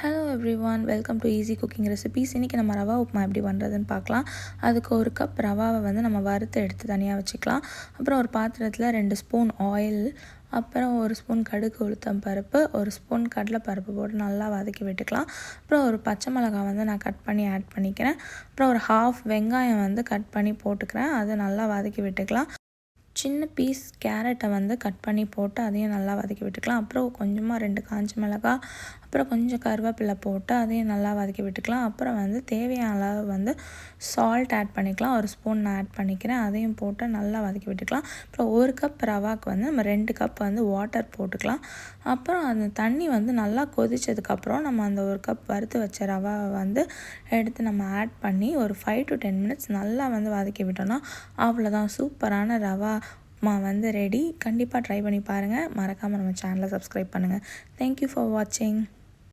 Hello everyone, welcome to easy cooking recipes. இன்றைக்கி நம்ம ரவா உப்புமா எப்படி பண்ணுறதுன்னு பார்க்கலாம். அதுக்கு ஒரு கப் ரவாவை நம்ம வறுத்து எடுத்து தனியாக வச்சுக்கலாம். அப்புறம் ஒரு பாத்திரத்தில் 2 ஸ்பூன் ஆயில், அப்புறம் 1 ஸ்பூன் கடுகு உளுத்தம் பருப்பு, 1 ஸ்பூன் கடலைப்பருப்பு போட்டு நல்லா வதக்கி விட்டுக்கலாம். அப்புறம் ஒரு பச்சை மிளகாய் நான் கட் பண்ணி ஆட் பண்ணிக்கிறேன். அப்புறம் ஒரு ஹாஃப் வெங்காயம் கட் பண்ணி போட்டுக்கிறேன். அதை நல்லா வதக்கி விட்டுக்கலாம். சின்ன பீஸ் கேரட்டை கட் பண்ணி போட்டு அதையும் நல்லா வதக்கி விட்டுக்கலாம். அப்புறம் கொஞ்சமாக 2 காஞ்ச மிளகாய், அப்புறம் கொஞ்சம் கருவேப்பிலை போட்டு அதையும் நல்லா வதக்கி விட்டுக்கலாம். அப்புறம் தேவையான அளவு சால்ட் ஆட் பண்ணிக்கலாம். 1 ஸ்பூன் நான் ஆட் பண்ணிக்கிறேன். அதையும் போட்டு நல்லா வதக்கி விட்டுக்கலாம். அப்புறம் 1 கப் ரவாக்கு நம்ம 2 கப் வாட்டர் போட்டுக்கலாம். அப்புறம் அந்த தண்ணி நல்லா கொதித்ததுக்கப்புறம் நம்ம அந்த 1 கப் வறுத்து வச்ச ரவாவை எடுத்து நம்ம ஆட் பண்ணி ஒரு 5 to 10 மினிட்ஸ் நல்லா வதக்கி விட்டோம்னா அவ்வளோதான், சூப்பரான ரவா உப்புமா ரெடி. கண்டிப்பாக ட்ரை பண்ணி பாருங்கள். மறக்காமல் நம்ம சேனலை சப்ஸ்கிரைப் பண்ணுங்கள். தேங்க்யூ ஃபார் வாட்சிங்.